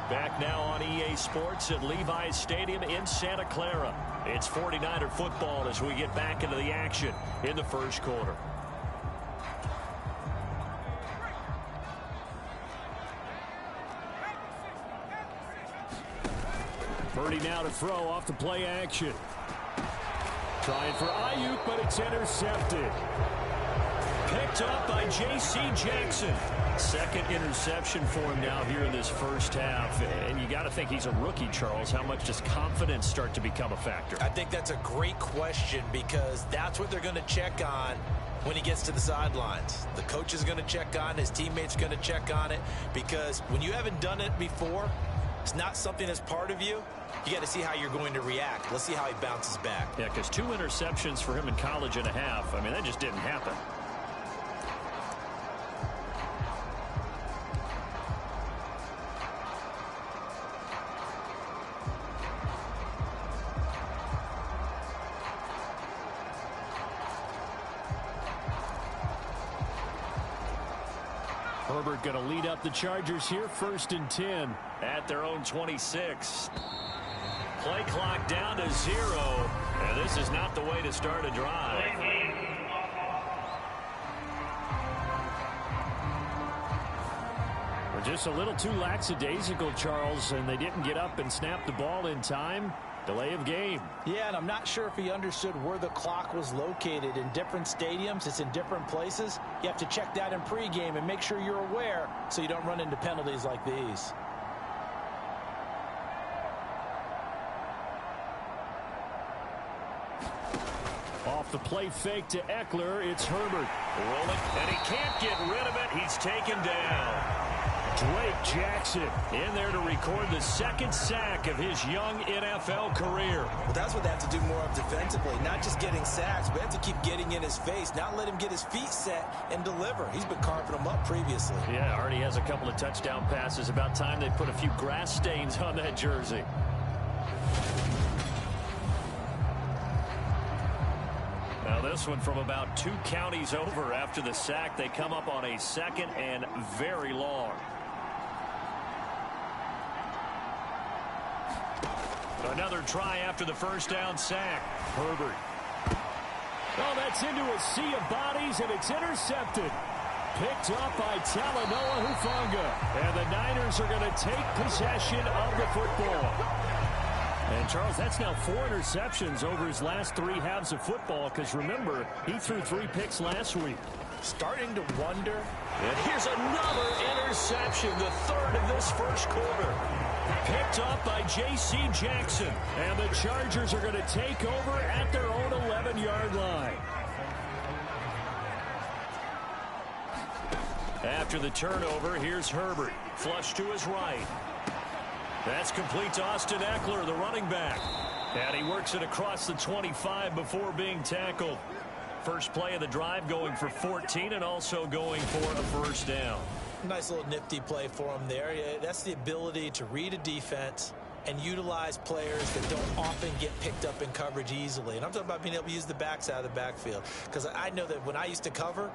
Back now on EA Sports at Levi's Stadium in Santa Clara. It's 49er football as we get back into the action in the first quarter. Purdy now to throw off the play action. Trying for Ayuk, but it's intercepted. Picked up by J.C. Jackson. Second interception for him now here in this first half. And you got to think he's a rookie, Charles. How much does confidence start to become a factor? I think that's a great question because that's what they're going to check on when he gets to the sidelines. The coach is going to check on, his teammates going to check on it, because when you haven't done it before, it's not something that's part of you. You got to see how you're going to react. Let's see how he bounces back. Yeah, because 2 interceptions for him in college and a half. I mean, that just didn't happen. Herbert going to lead up the Chargers here, 1st and 10 at their own 26. Play clock down to 0, and this is not the way to start a drive. We're just a little too lackadaisical, Charles, and they didn't get up and snap the ball in time. Delay of game. Yeah, and I'm not sure if he understood where the clock was located. In different stadiums, it's in different places. You have to check that in pregame and make sure you're aware so you don't run into penalties like these. Off the play fake to Eckler, it's Herbert. Rolling, and he can't get rid of it. He's taken down. Drake Jackson in there to record the 2nd sack of his young NFL career. Well, that's what they have to do more of defensively. Not just getting sacks, but have to keep getting in his face. Not let him get his feet set and deliver. He's been carving them up previously. Yeah, already has a couple of touchdown passes. About time they put a few grass stains on that jersey. Now this one from about 2 counties over after the sack. They come up on a 2nd and very long. Another try after the 1st down sack. Herbert. Oh, that's into a sea of bodies, and it's intercepted. Picked up by Talanoa Hufanga. And the Niners are going to take possession of the football. And, Charles, that's now 4 interceptions over his last 3 halves of football, because, remember, he threw 3 picks last week. Starting to wonder. And here's another interception, the 3rd of this first quarter. Picked up by J.C. Jackson. And the Chargers are going to take over at their own 11-yard line. After the turnover, here's Herbert. Flush to his right. That's complete to Austin Eckler, the running back. And he works it across the 25 before being tackled. First play of the drive going for 14 and also going for a 1st down. Nice little nifty play for him there. Yeah, that's the ability to read a defense and utilize players that don't often get picked up in coverage easily. And I'm talking about being able to use the backs out of the backfield. Because I know that when I used to cover,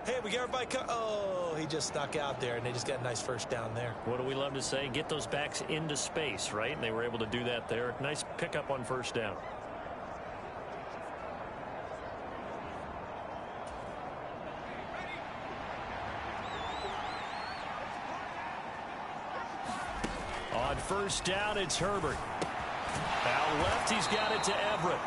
hey, we got everybody oh, he just snuck out there, and they just got a nice 1st down there. What do we love to say? Get those backs into space, right? And they were able to do that there. Nice pickup on 1st down. On 1st down, it's Herbert. Out left, he's got it to Everett.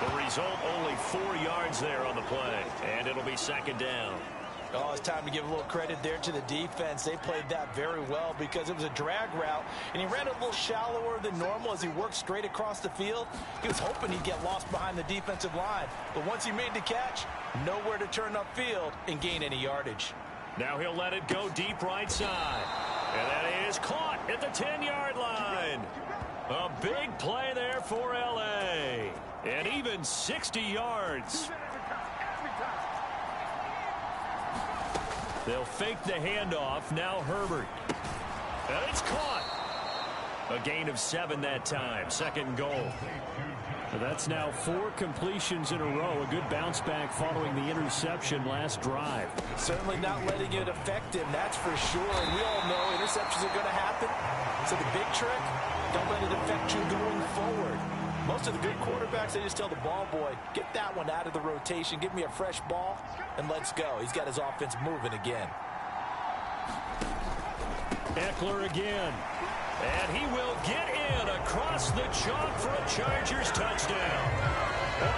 The result, only 4 yards there on the play, and it'll be 2nd down. Oh, it's time to give a little credit there to the defense. They played that very well because it was a drag route, and he ran a little shallower than normal as he worked straight across the field. He was hoping he'd get lost behind the defensive line, but once he made the catch, nowhere to turn upfield and gain any yardage. Now he'll let it go deep right side, and that is caught at the 10-yard line. A big play there for L.A., and even 60 yards. They'll fake the handoff. Now Herbert. And it's caught. A gain of 7 that time. 2nd and goal. That's now 4 completions in a row. A good bounce back following the interception last drive. Certainly not letting it affect him, that's for sure. And we all know interceptions are going to happen. So the big trick, don't let it affect you going forward. Most of the good quarterbacks, they just tell the ball boy, get that one out of the rotation, give me a fresh ball, and let's go. He's got his offense moving again. Eckler again. And he will get in across the chalk for a Chargers touchdown.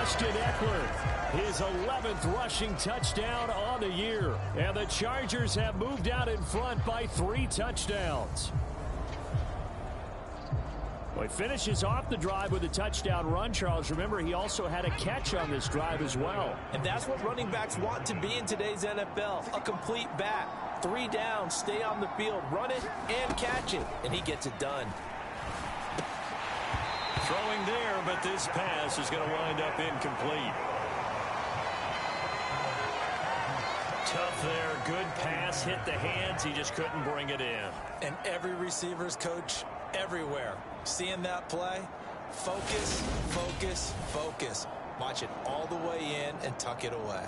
Austin Eckler, his 11th rushing touchdown on the year. And the Chargers have moved out in front by 3 touchdowns. Well, he finishes off the drive with a touchdown run, Charles. Remember, he also had a catch on this drive as well. And that's what running backs want to be in today's NFL, a complete back. 3 downs, stay on the field, run it, and catch it. And he gets it done. Throwing there, but this pass is going to wind up incomplete. Tough there, good pass, hit the hands, he just couldn't bring it in. And every receiver's coach everywhere, seeing that play, focus, focus, focus. Watch it all the way in and tuck it away.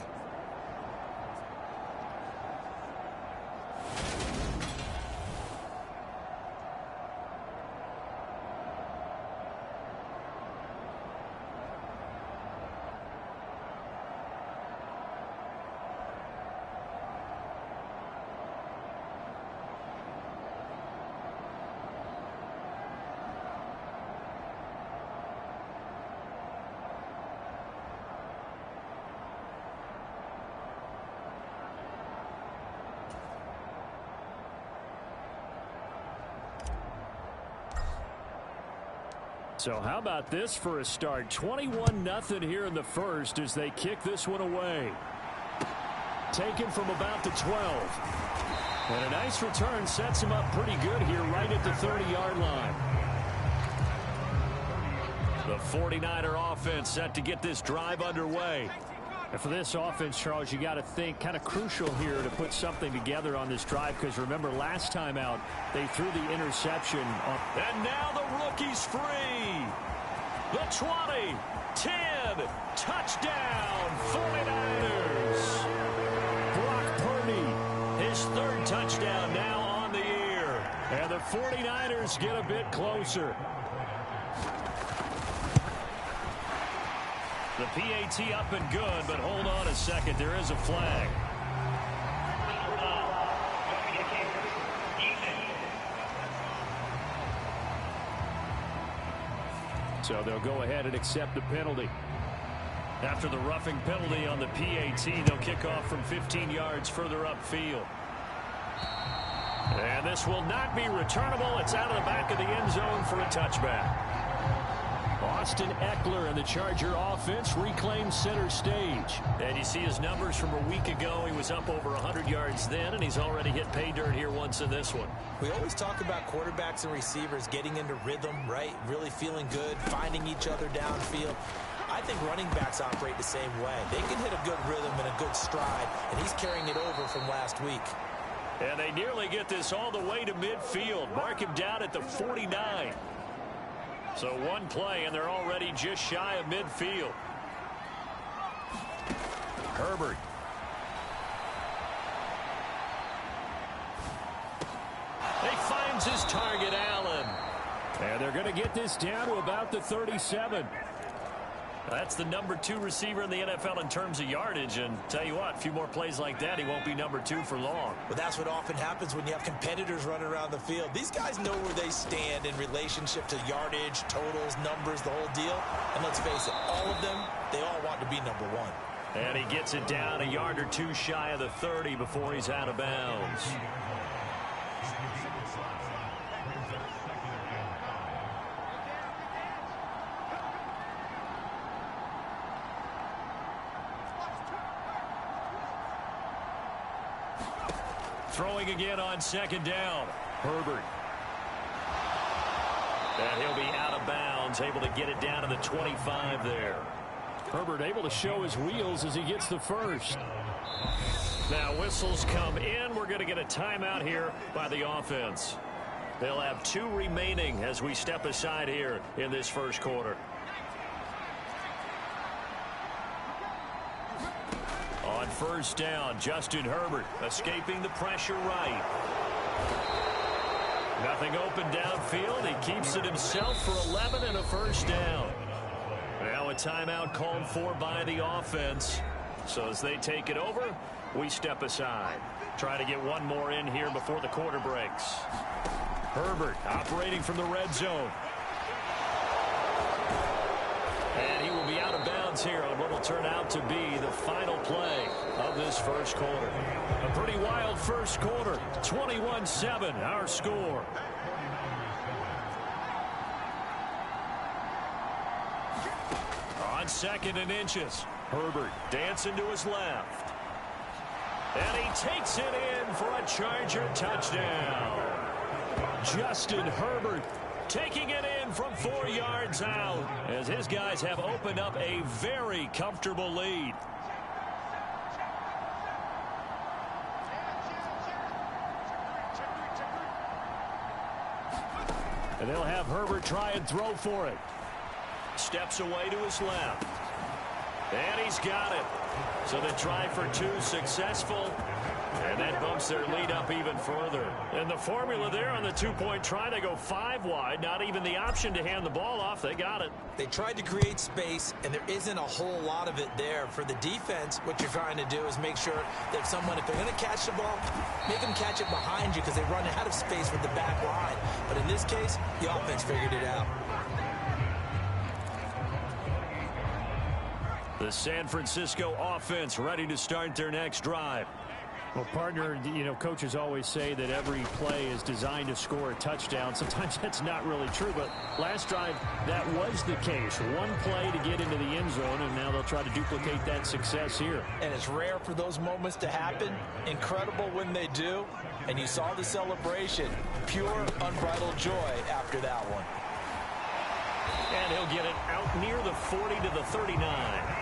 So how about this for a start? 21-0 here in the first as they kick this one away. Taken from about the 12. And a nice return sets him up pretty good here right at the 30-yard line. The 49er offense set to get this drive underway. And for this offense, Charles, you got to think kind of crucial here to put something together on this drive because remember last time out they threw the interception. And now the rookie's free. The 20, 10, touchdown 49ers. Brock Purdy, his 3rd touchdown now on the year. And the 49ers get a bit closer. The PAT up and good, but hold on a second. There is a flag. So they'll go ahead and accept the penalty. After the roughing penalty on the PAT, they'll kick off from 15 yards further upfield. And this will not be returnable. It's out of the back of the end zone for a touchback. Austin Eckler and the Charger offense reclaims center stage. And you see his numbers from a week ago. He was up over 100 yards then, and he's already hit pay dirt here once in this one. We always talk about quarterbacks and receivers getting into rhythm, right? Really feeling good, finding each other downfield. I think running backs operate the same way. They can hit a good rhythm and a good stride, and he's carrying it over from last week. And they nearly get this all the way to midfield. Mark him down at the 49. So one play, and they're already just shy of midfield. Herbert. He finds his target, Allen. And they're going to get this down to about the 37. That's the number 2 receiver in the NFL in terms of yardage. And tell you what, a few more plays like that, he won't be number 2 for long. But that's what often happens when you have competitors running around the field. These guys know where they stand in relationship to yardage, totals, numbers, the whole deal. And let's face it, all of them, they all want to be number 1. And he gets it down a yard or 2 shy of the 30 before he's out of bounds. Throwing again on 2nd down. Herbert. And he'll be out of bounds, able to get it down to the 25 there. Herbert able to show his wheels as he gets the first. Now whistles come in. We're going to get a timeout here by the offense. They'll have 2 remaining as we step aside here in this first quarter. first down. Justin Herbert escaping the pressure right. Nothing open downfield. He keeps it himself for 11 and a first down. Now a timeout called for by the offense. So as they take it over, we step aside. Try to get one more in here before the quarter breaks. Herbert operating from the red zone. And he will be out of bounds here on what will turn out to be the final play of this first quarter. A pretty wild first quarter. 21-7, our score. On 2nd and inches. Herbert dancing to his left. And he takes it in for a Charger touchdown. Justin Herbert taking it in from 4 yards out as his guys have opened up a very comfortable lead. And they'll have Herbert try and throw for it. Steps away to his left. And he's got it. So the try for 2 successful. And that bumps their lead up even further. And the formula there on the 2-point try, they go 5 wide. Not even the option to hand the ball off. They got it. They tried to create space, and there isn't a whole lot of it there. For the defense, what you're trying to do is make sure that if they're going to catch the ball, make them catch it behind you because they run out of space with the back line. But in this case, the offense figured it out. The San Francisco offense ready to start their next drive. Well, partner, you know, coaches always say that every play is designed to score a touchdown. Sometimes that's not really true, but last drive, that was the case. One play to get into the end zone, and now they'll try to duplicate that success here. And it's rare for those moments to happen. Incredible when they do. And you saw the celebration. Pure, unbridled joy after that one. And he'll get it out near the 40 to the 39.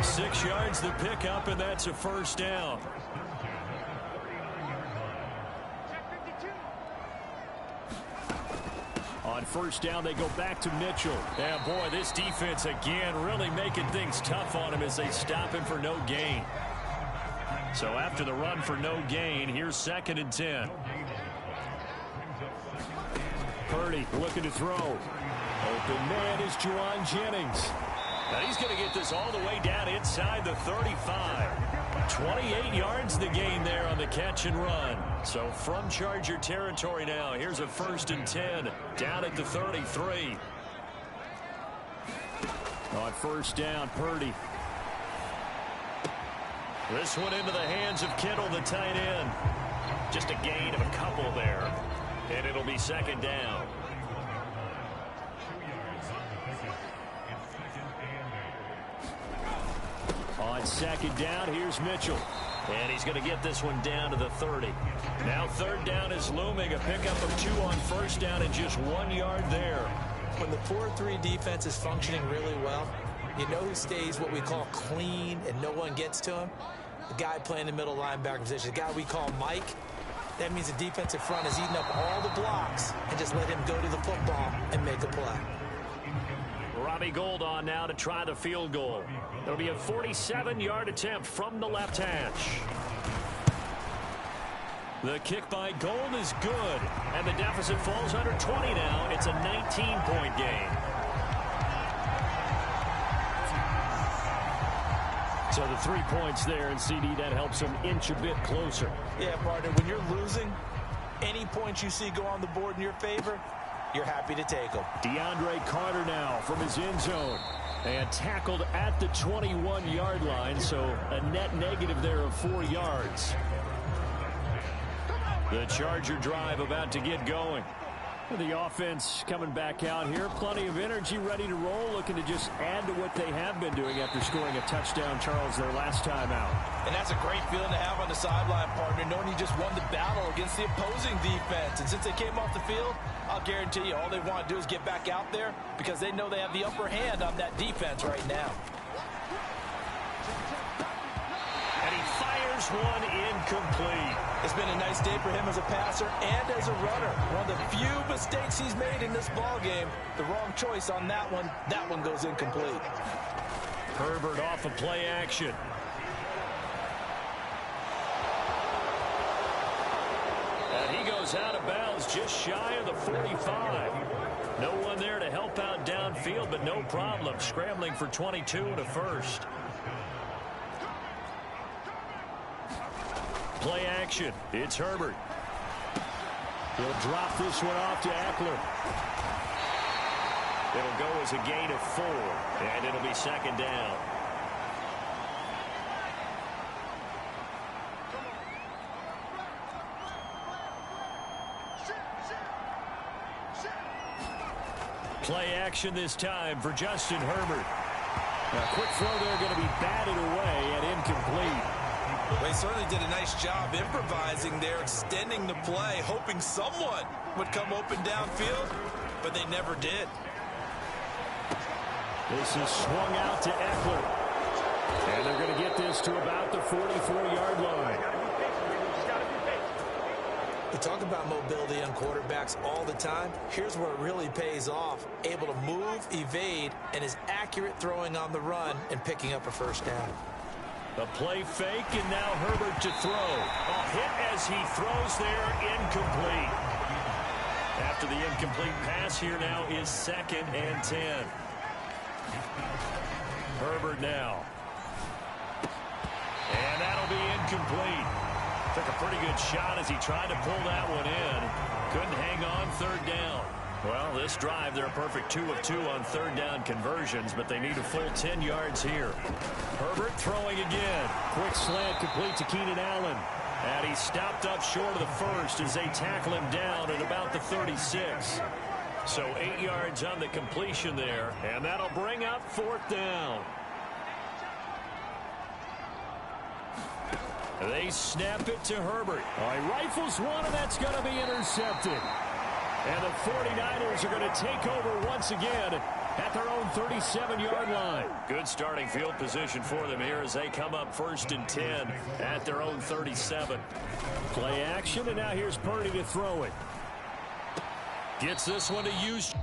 6 yards the pickup, and that's a first down. On first down, they go back to Mitchell. And boy, this defense again really making things tough on him as they stop him for no gain. So after the run for no gain, here's 2nd and 10. Purdy looking to throw. Open man is Juwan Jennings. Now he's going to get this all the way down inside the 35. 28 yards the gain there on the catch and run. So from Charger territory now, here's a 1st and 10 down at the 33. On first down, Purdy. This one into the hands of Kittle, the tight end. Just a gain of a couple there. And it'll be 2nd down. On 2nd down, here's Mitchell. And he's going to get this one down to the 30. Now 3rd down is looming. A pickup of 2 on first down and just 1 yard there. When the 4-3 defense is functioning really well, you know who stays what we call clean and no one gets to him? The guy playing the middle linebacker position, the guy we call Mike. That means the defensive front has eaten up all the blocks and just let him go to the football and make a play. Robbie Gould on now to try the field goal. It'll be a 47-yard attempt from the left hash. The kick by Gould is good, and the deficit falls under 20 now. It's a 19-point game. So the 3 points there, and CD, that helps them inch a bit closer. Yeah, partner, when you're losing, any points you see go on the board in your favor, you're happy to take them. DeAndre Carter now from his end zone. And tackled at the 21-yard line, so a net negative there of 4 yards. The Charger drive about to get going. The offense coming back out here. Plenty of energy, ready to roll, looking to just add to what they have been doing after scoring a touchdown, Charles, their last time out. And that's a great feeling to have on the sideline, partner, knowing you just won the battle against the opposing defense. And since they came off the field, I'll guarantee you all they want to do is get back out there because they know they have the upper hand on that defense right now. And he fires one incomplete. It's been a nice day for him as a passer and as a runner. One of the few mistakes he's made in this ball game. The wrong choice on that one. That one goes incomplete. Herbert off of play action. is out of bounds just shy of the 45. No one there to help out downfield, but no problem. Scrambling for 22 and a first. Play action. It's Herbert. He'll drop this one off to Eckler. It'll go as a gain of 4, and it'll be second down. Play action this time for Justin Herbert. A quick throw there going to be batted away and incomplete. Well, he certainly did a nice job improvising there, extending the play, hoping someone would come open downfield, but they never did. This is swung out to Eckler. And they're going to get this to about the 44-yard line. We talk about mobility on quarterbacks all the time. Here's where it really pays off. Able to move, evade, and is accurate throwing on the run and picking up a first down. A play fake, and now Herbert to throw. A hit as he throws there, incomplete. After the incomplete pass, here now is 2nd and 10. Herbert now. And that'll be incomplete. Took a pretty good shot as he tried to pull that one in. Couldn't hang on 3rd down. Well, this drive, they're a perfect 2 of 2 on 3rd down conversions, but they need a full 10 yards here. Herbert throwing again. Quick slant complete to Keenan Allen. And he stopped up short of the first as they tackle him down at about the 36. So 8 yards on the completion there, and that'll bring up 4th down. They snap it to Herbert. He rifles one, and that's going to be intercepted. And the 49ers are going to take over once again at their own 37-yard line. Good starting field position for them here as they come up 1st and 10 at their own 37. Play action, and now here's Purdy to throw it. Gets this one to use.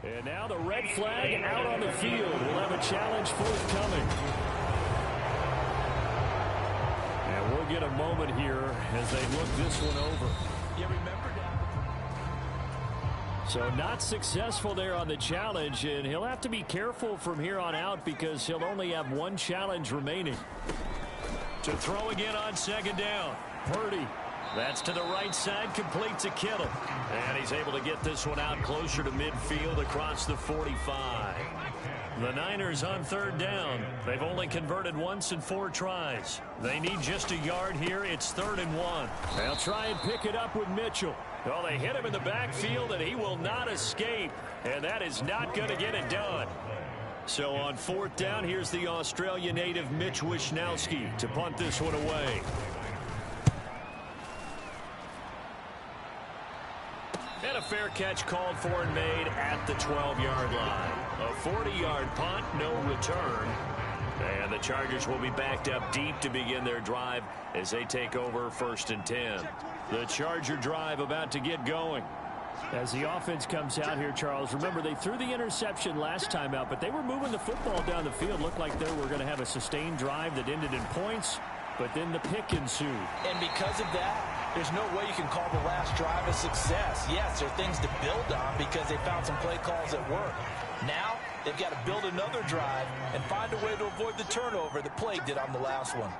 And now the red flag out on the field. We'll have a challenge forthcoming. And we'll get a moment here as they look this one over. You remember that? So not successful there on the challenge, and he'll have to be careful from here on out because he'll only have one challenge remaining. To throw again on 2nd down. Purdy. That's to the right side, complete to Kittle. And he's able to get this one out closer to midfield across the 45. The Niners on 3rd down. They've only converted once in 4 tries. They need just a yard here. It's 3rd and 1. They'll try and pick it up with Mitchell. Well, they hit him in the backfield, and he will not escape. And that is not going to get it done. So on 4th down, here's the Australia native Mitch Wishnowsky to punt this one away. And a fair catch called for and made at the 12-yard line. A 40-yard punt, no return. And the Chargers will be backed up deep to begin their drive as they take over 1st and 10. The Charger drive about to get going. As the offense comes out here, Charles, remember they threw the interception last time out, but they were moving the football down the field. Looked like they were going to have a sustained drive that ended in points, but then the pick ensued. And because of that, there's no way you can call the last drive a success. Yes, there are things to build on because they found some play calls that work. Now, they've got to build another drive and find a way to avoid the turnover that plagued it on the last one.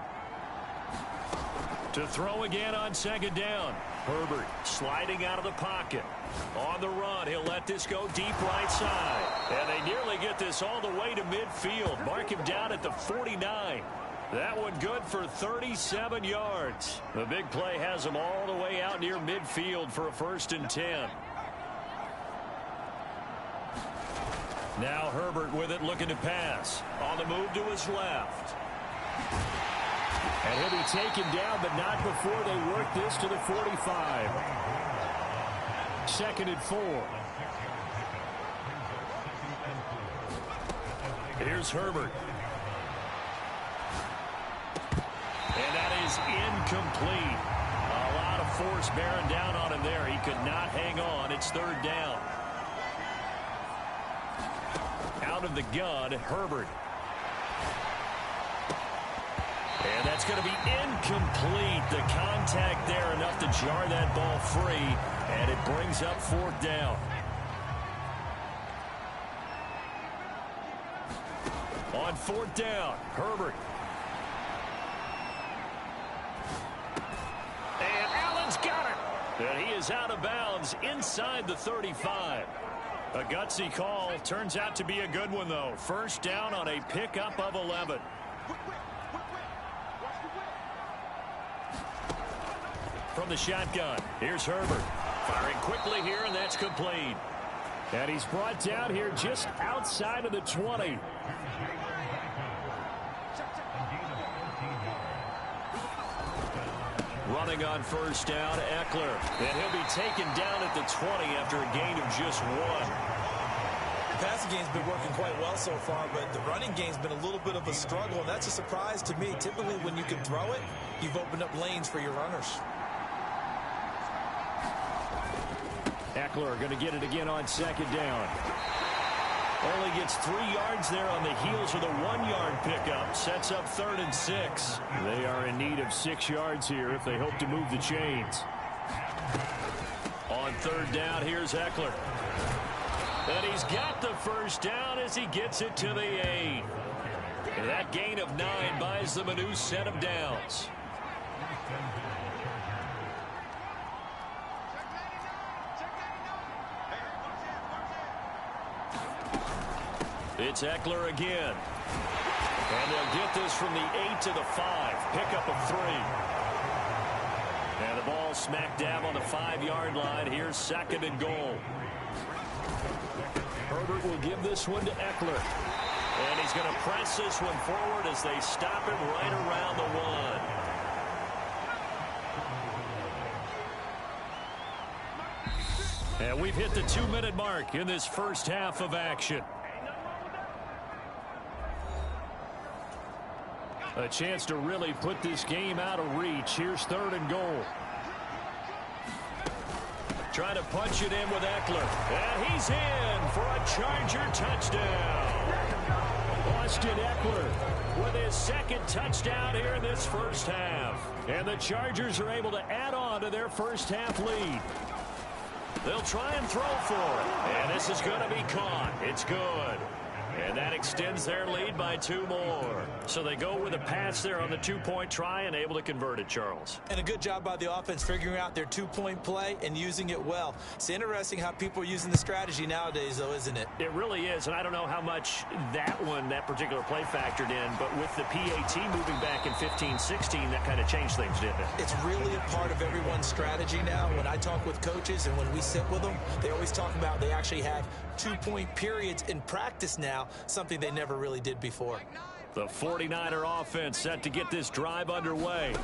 To throw again on 2nd down. Herbert sliding out of the pocket. On the run, he'll let this go deep right side. And they nearly get this all the way to midfield. Mark him down at the 49. That one good for 37 yards. The big play has him all the way out near midfield for a 1st and 10. Now Herbert with it, looking to pass. On the move to his left. And he'll be taken down, but not before they work this to the 45. 2nd and 4. Here's Herbert. And that is incomplete. A lot of force bearing down on him there. He could not hang on. It's 3rd down. Out of the gun, Herbert. And that's going to be incomplete. The contact there enough to jar that ball free, and it brings up 4th down. On 4th down, Herbert. And Allen's got it. And he is out of bounds inside the 35. A gutsy call. Turns out to be a good one, though. 1st down on a pickup of 11. From the shotgun, here's Herbert. Firing quickly here, and that's complete. And he's brought down here just outside of the 20. Running on 1st down, Eckler. And he'll be taken down at the 20 after a gain of just 1. The passing game's been working quite well so far, but the running game's been a little bit of a struggle, and that's a surprise to me. Typically, when you can throw it, you've opened up lanes for your runners. Eckler going to get it again on 2nd down. Only gets 3 yards there on the heels of the 1-yard pickup. Sets up 3rd and 6. They are in need of 6 yards here if they hope to move the chains. On 3rd down, here's Eckler. And he's got the 1st down as he gets it to the 8. And that gain of 9 buys them a new set of downs. It's Eckler again. And they'll get this from the 8 to the 5. Pickup of 3. And the ball smack dab on the 5-yard line. Here's 2nd and goal. Herbert will give this one to Eckler. And he's going to press this one forward as they stop him right around the 1. And we've hit the 2-minute mark in this first half of action. A chance to really put this game out of reach. Here's 3rd and goal. Trying to punch it in with Eckler. And he's in for a Charger touchdown. Austin Eckler with his 2nd touchdown here in this first half. And the Chargers are able to add on to their first half lead. They'll try and throw for it. And this is going to be caught. It's good. And that extends their lead by 2 more. So they go with a pass there on the 2-point try and able to convert it, Charles. And a good job by the offense figuring out their 2-point play and using it well. It's interesting how people are using the strategy nowadays, though, isn't it? It really is, and I don't know how much that particular play factored in, but with the PAT moving back in 15-16, that kind of changed things, didn't it? It's really a part of everyone's strategy now. When I talk with coaches and when we sit with them, they always talk about they actually have 2-point periods in practice now, something they never really did before. The 49er offense set to get this drive underway.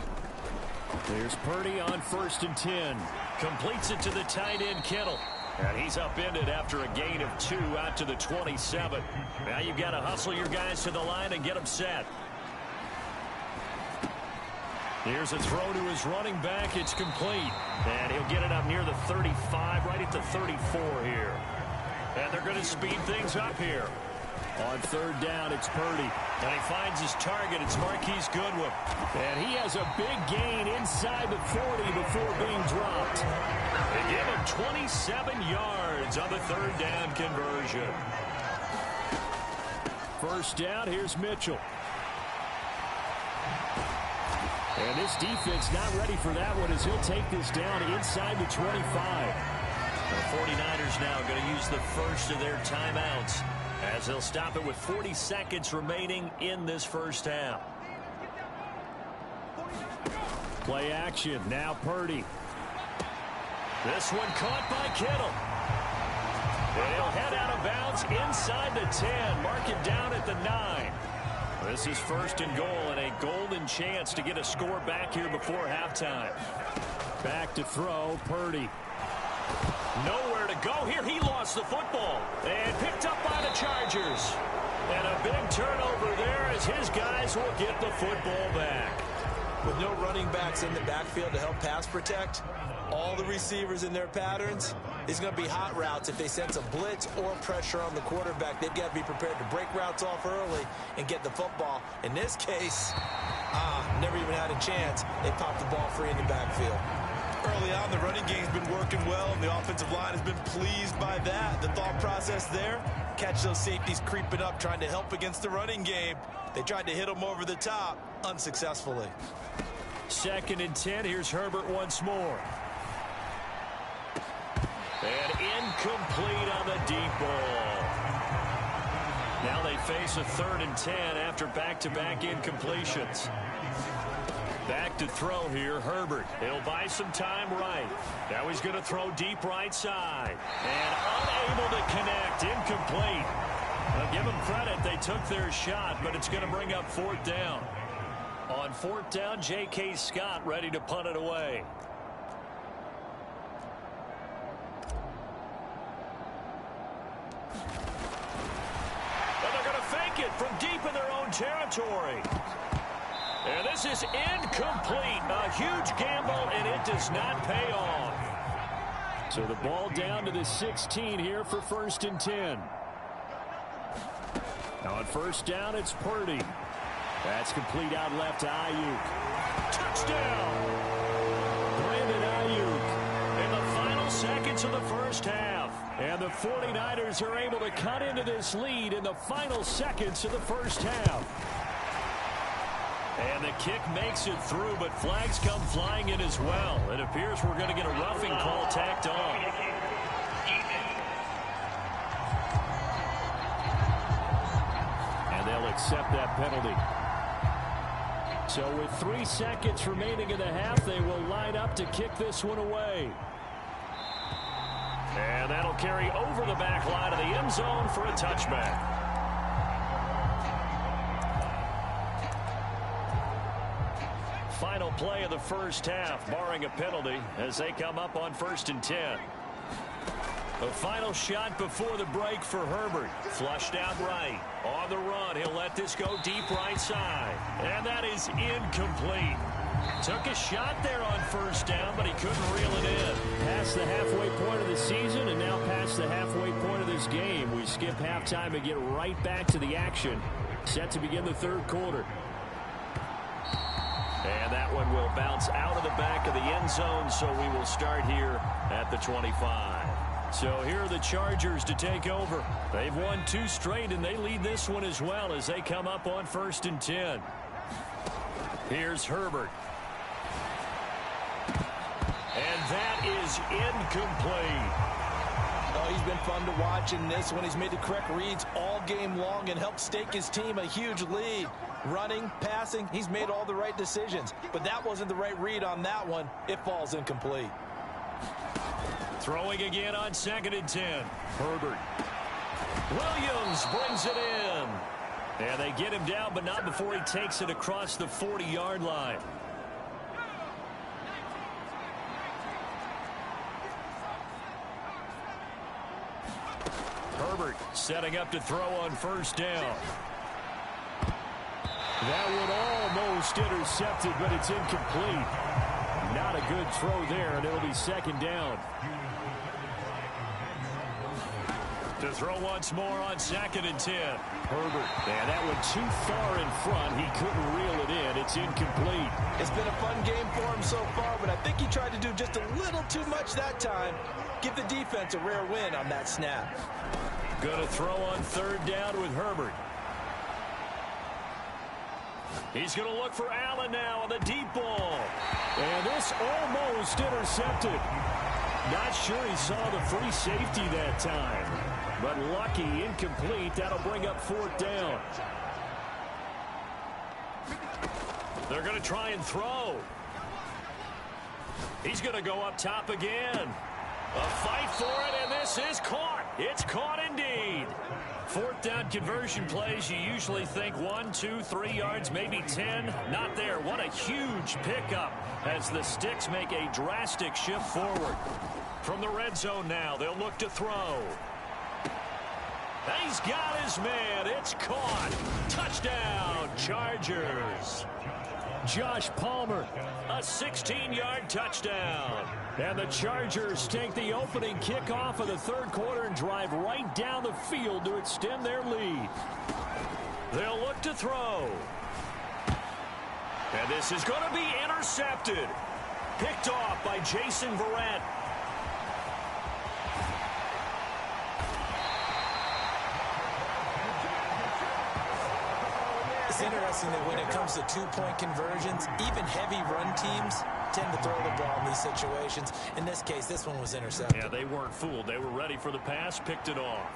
There's Purdy on 1st and 10. Completes it to the tight end, Kittle. And he's upended after a gain of 2 out to the 27. Now you've got to hustle your guys to the line and get them set. Here's a throw to his running back. It's complete. And he'll get it up near the 35, right at the 34 here. And they're going to speed things up here. On 3rd down, it's Purdy. And he finds his target. It's Marquise Goodwin. And he has a big gain inside the 40 before being dropped. They give him 27 yards on the 3rd down conversion. 1st down, here's Mitchell. And this defense not ready for that one as he'll take this down inside the 25. The 49ers now going to use the first of their timeouts as they'll stop it with 40 seconds remaining in this first half. Play action. Now Purdy. This one caught by Kittle. And he'll head out of bounds inside the 10. Mark it down at the 9. This is 1st and goal and a golden chance to get a score back here before halftime. Back to throw, Purdy. Nowhere to go here. He lost the football and picked up by the Chargers. And a big turnover there as his guys will get the football back. With no running backs in the backfield to help pass protect, all the receivers in their patterns, it's going to be hot routes. If they sense a blitz or pressure on the quarterback, they've got to be prepared to break routes off early and get the football. In this case, never even had a chance. They popped the ball free in the backfield. Early on, the running game's been working well, and the offensive line has been pleased by that. The thought process there, catch those safeties creeping up, trying to help against the running game. They tried to hit them over the top, unsuccessfully. 2nd and 10. Here's Herbert once more. And incomplete on the deep ball. Now they face a 3rd and 10 after back-to-back incompletions. Back to throw here, Herbert. He'll buy some time right. Now he's going to throw deep right side. And unable to connect. Incomplete. Now give them credit. They took their shot, but it's going to bring up 4th down. On 4th down, J.K. Scott ready to punt it away. And they're going to fake it from deep in their own territory. And this is incomplete. A huge gamble, and it does not pay off. So the ball down to the 16 here for 1st and 10. Now on 1st down, it's Purdy. That's complete out left to Ayuk. Touchdown! Brandon Ayuk in the final seconds of the 1st half. And the 49ers are able to cut into this lead in the final seconds of the 1st half. And the kick makes it through, but flags come flying in as well. It appears we're going to get a roughing call tacked on. And they'll accept that penalty. So with 3 seconds remaining in the half, they will line up to kick this one away. And that'll carry over the back line of the end zone for a touchback. Final play of the 1st half, barring a penalty, as they come up on 1st and 10. A final shot before the break for Herbert. Flushed out right. On the run, he'll let this go deep right side. And that is incomplete. Took a shot there on 1st down, but he couldn't reel it in. Past the halfway point of the season, and now past the halfway point of this game. We skip halftime and get right back to the action. Set to begin the 3rd quarter. And that one will bounce out of the back of the end zone, so we will start here at the 25. So here are the Chargers to take over. They've won 2 straight, and they lead this one as well as they come up on 1st and 10. Here's Herbert. And that is incomplete. Oh, he's been fun to watch in this one. He's made the correct reads all game long and helped stake his team a huge lead. Running, passing, he's made all the right decisions. But that wasn't the right read on that one. It falls incomplete. Throwing again on 2nd and 10. Herbert. Williams brings it in. And they get him down, but not before he takes it across the 40-yard line. Herbert setting up to throw on 1st down. That one almost intercepted, but it's incomplete. Not a good throw there, and it'll be 2nd down. To throw once more on 2nd and 10. Herbert. And that one too far in front. He couldn't reel it in. It's incomplete. It's been a fun game for him so far, but I think he tried to do just a little too much that time. Give the defense a rare win on that snap. Going to throw on 3rd down with Herbert. He's going to look for Allen now on the deep ball. And this almost intercepted. Not sure he saw the free safety that time. But lucky, incomplete. That'll bring up 4th down. They're going to try and throw. He's going to go up top again. A fight for it, and this is caught. It's caught indeed. 4th down conversion plays, you usually think 1, 2, 3 yards, maybe 10. Not there. What a huge pickup as the Sticks make a drastic shift forward. From the red zone now, they'll look to throw. He's got his man. It's caught. Touchdown, Chargers. Josh Palmer, a 16-yard touchdown. And the Chargers take the opening kickoff of the third quarter and drive right down the field to extend their lead. They'll look to throw. And this is going to be intercepted. Picked off by Jason Verrett. It's interesting that when it comes to two-point conversions, even heavy run teams tend to throw the ball in these situations. In this case, this one was intercepted. Yeah, they weren't fooled. They were ready for the pass, picked it off.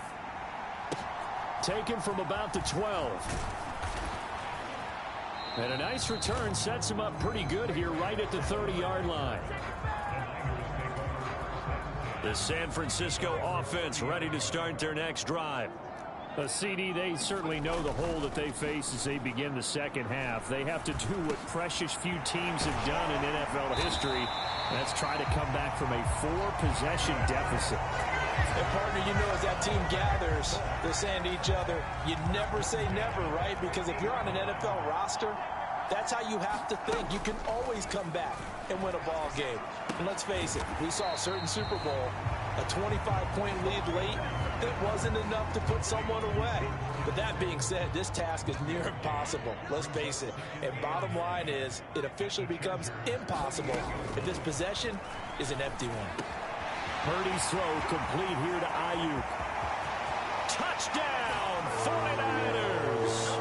Taken from about the 12. And a nice return sets him up pretty good here right at the 30-yard line. The San Francisco offense ready to start their next drive. A CD, they certainly know the hole that they face as they begin the second half. They have to do what precious few teams have done in NFL history. That's try to come back from a 4-possession deficit. And partner, you know, as that team gathers, they're saying to each other, you never say never, right? Because if you're on an NFL roster, that's how you have to think. You can always come back and win a ball game. And let's face it, we saw a certain Super Bowl, a 25-point lead late, that wasn't enough to put someone away. But that being said, this task is near impossible. Let's face it. And bottom line is, it officially becomes impossible if this possession is an empty one. Purdy's throw complete here to Ayuk. Touchdown, 49ers.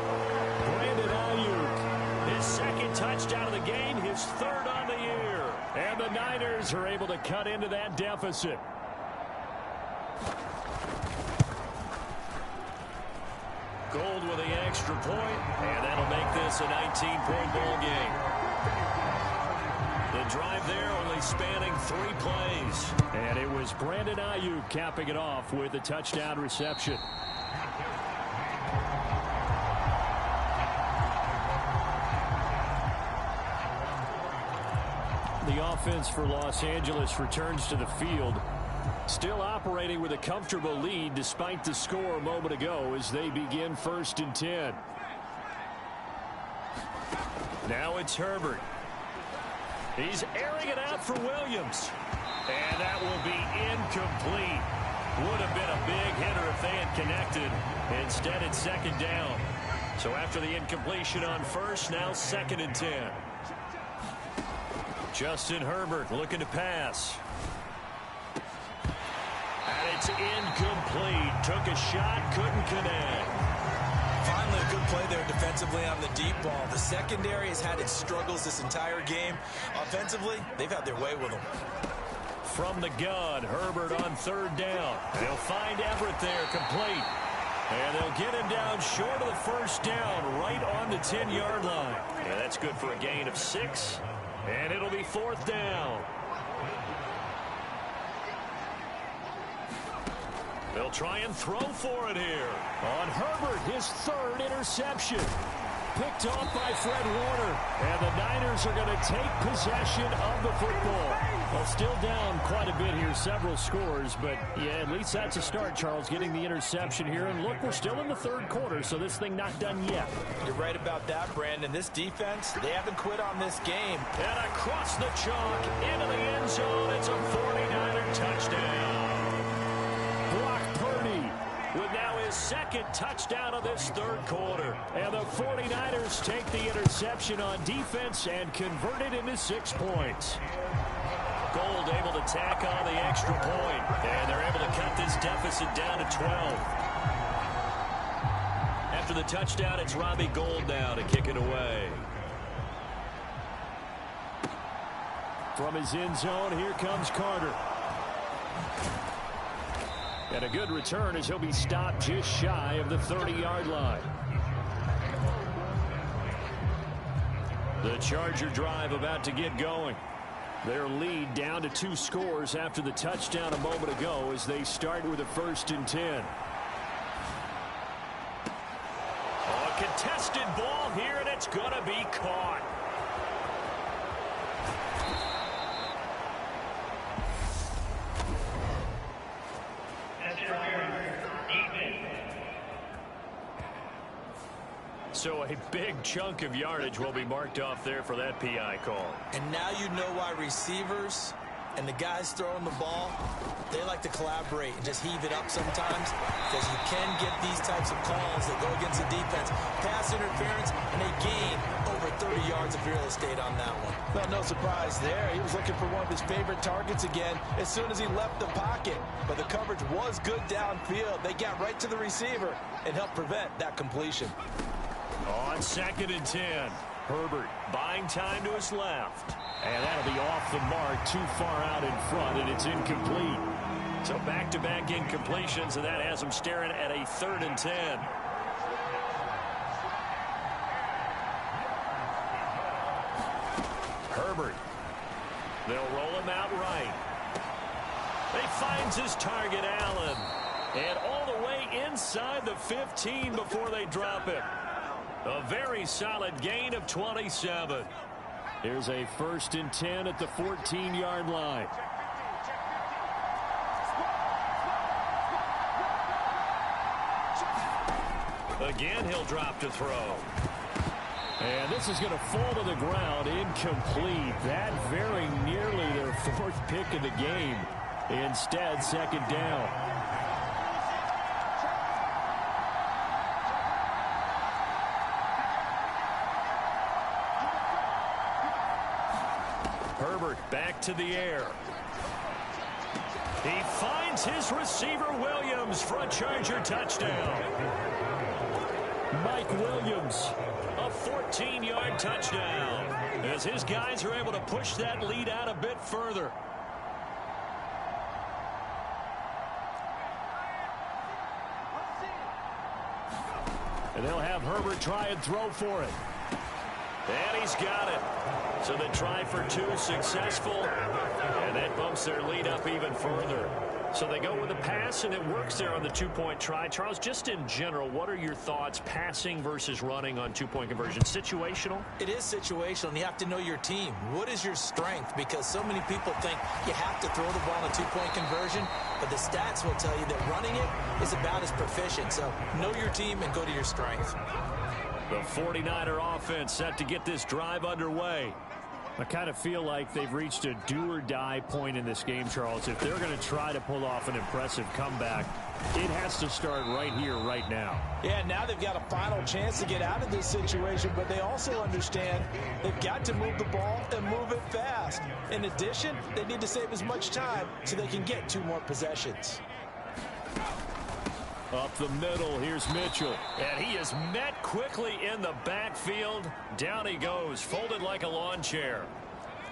Brandon Ayuk, his second touchdown of the game, his third on the year. And the Niners are able to cut into that deficit. Gold with the extra point, and that'll make this a 19-point ball game. The drive there only spanning 3 plays. And it was Brandon Ayuk capping it off with a touchdown reception. The offense for Los Angeles returns to the field. Still operating with a comfortable lead despite the score a moment ago as they begin 1st and 10. Now it's Herbert. He's airing it out for Williams. And that will be incomplete. Would have been a big hitter if they had connected. Instead, it's 2nd down. So after the incompletion on 1st, now 2nd and 10. Justin Herbert looking to pass. And it's incomplete. Took a shot, couldn't connect. Finally, a good play there defensively on the deep ball. The secondary has had its struggles this entire game. Offensively, they've had their way with them. From the gun, Herbert on 3rd down. They'll find Everett there, complete. And they'll get him down short of the 1st down, right on the 10-yard line. Yeah, that's good for a gain of 6. And it'll be 4th down. They'll try and throw for it here. On Herbert, his 3rd interception. Picked off by Fred Warner. And the Niners are going to take possession of the football. Well, still down quite a bit here, several scores. But, yeah, at least that's a start, Charles, getting the interception here. And look, we're still in the 3rd quarter, so this thing not done yet. You're right about that, Brandon. This defense, they haven't quit on this game. And across the chalk, into the end zone, it's a 49er touchdown. Brock Purdy with now his 2nd touchdown of this 3rd quarter. And the 49ers take the interception on defense and convert it into 6 points. Gold able to tack on the extra point. And they're able to cut this deficit down to 12. After the touchdown, it's Robbie Gould now to kick it away. From his end zone, here comes Carter. And a good return as he'll be stopped just shy of the 30-yard line. The Charger drive about to get going. Their lead down to 2 scores after the touchdown a moment ago as they start with a 1st and 10. Oh, a contested ball here, and it's going to be caught. So a big chunk of yardage will be marked off there for that PI call. And now you know why receivers and the guys throwing the ball, they like to collaborate and just heave it up sometimes, because you can get these types of calls that go against the defense. Pass interference, and they gain over 30 yards of real estate on that one. Well, no surprise there. He was looking for one of his favorite targets again as soon as he left the pocket. But the coverage was good downfield. They got right to the receiver and helped prevent that completion. On 2nd and 10, Herbert buying time to his left. And that'll be off the mark, too far out in front, and it's incomplete. So back-to-back incompletions, and that has him staring at a 3rd and 10. Herbert. They'll roll him out right. He finds his target, Allen. And all the way inside the 15 before they drop it. A very solid gain of 27. Here's a 1st and 10 at the 14-yard line. Again, he'll drop to throw. And this is going to fall to the ground, incomplete. That very nearly their 4th pick of the game. Instead, 2nd down. Herbert back to the air. He finds his receiver, Williams, for a Charger touchdown. Mike Williams, a 14-yard touchdown, as his guys are able to push that lead out a bit further. And they'll have Herbert try and throw for it. And he's got it. So they try for 2, successful. And that bumps their lead up even further. So they go with a pass, and it works there on the 2-point try. Charles, just in general, what are your thoughts passing versus running on 2-point conversion? Situational? It is situational, and you have to know your team. What is your strength? Because so many people think you have to throw the ball in a 2-point conversion, but the stats will tell you that running it is about as proficient. So know your team and go to your strength. The 49er offense set to get this drive underway. I kind of feel like they've reached a do-or-die point in this game, Charles. If they're going to try to pull off an impressive comeback, it has to start right here, right now. Yeah, now they've got a final chance to get out of this situation, but they also understand they've got to move the ball and move it fast. In addition, they need to save as much time so they can get 2 more possessions. Up the middle, here's Mitchell. And he is met quickly in the backfield. Down he goes, folded like a lawn chair.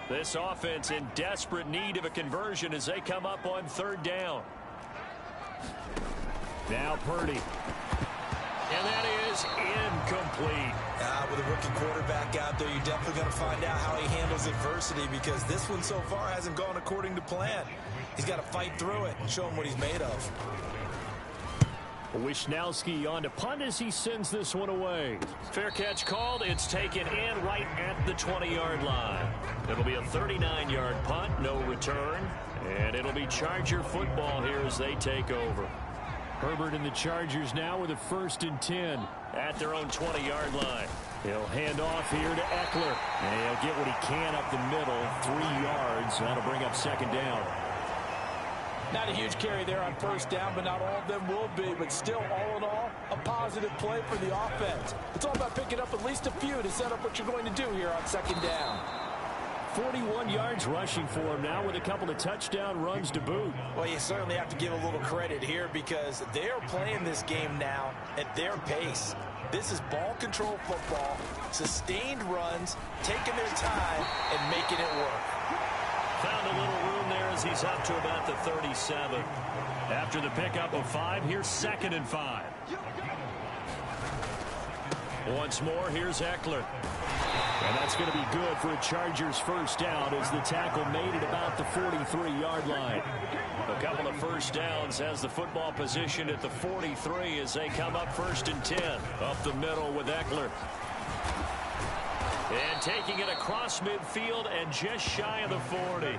This offense in desperate need of a conversion as they come up on 3rd down. Now Purdy. And that is incomplete. With a rookie quarterback out there, you're definitely going to find out how he handles adversity, because this one so far hasn't gone according to plan. He's got to fight through it and show him what he's made of. Wisnowski on to punt as he sends this one away. Fair catch called. It's taken in right at the 20-yard line. It'll be a 39-yard punt, no return. And it'll be Charger football here as they take over. Herbert and the Chargers now with a 1st and 10 at their own 20-yard line. He'll hand off here to Eckler. And he'll get what he can up the middle, 3 yards. That'll bring up 2nd down. Not a huge carry there on 1st down, but not all of them will be. But still, all in all, a positive play for the offense. It's all about picking up at least a few to set up what you're going to do here on 2nd down. 41 yards rushing for him now with a couple of touchdown runs to boot. Well, you certainly have to give a little credit here, because they are playing this game now at their pace. This is ball control football, sustained runs, taking their time, and making it work. Found a little room there as he's up to about the 37. After the pickup of 5, here's 2nd and 5. Once more, here's Eckler. And that's going to be good for a Chargers 1st down as the tackle made it about the 43-yard line. A couple of 1st downs as the football position at the 43 as they come up 1st and 10. Up the middle with Eckler. And taking it across midfield and just shy of the 40.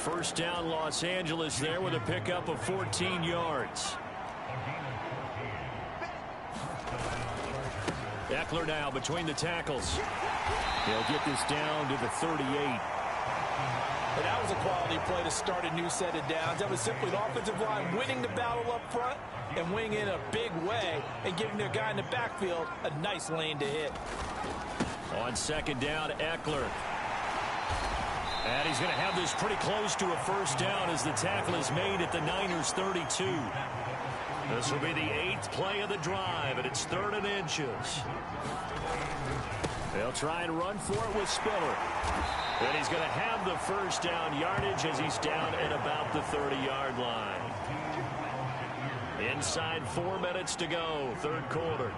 1st down Los Angeles there with a pickup of 14 yards. Eckler now between the tackles. He'll get this down to the 38. And that was a quality play to start a new set of downs. That was simply the offensive line winning the battle up front and winning in a big way and giving their guy in the backfield a nice lane to hit. On second down, Eckler. And he's going to have this pretty close to a first down as the tackle is made at the Niners' 32. This will be the 8th play of the drive, and it's 3rd and inches. They'll try and run for it with Spiller. And he's going to have the first down yardage as he's down at about the 30-yard line. Inside 4 minutes to go, 3rd quarter.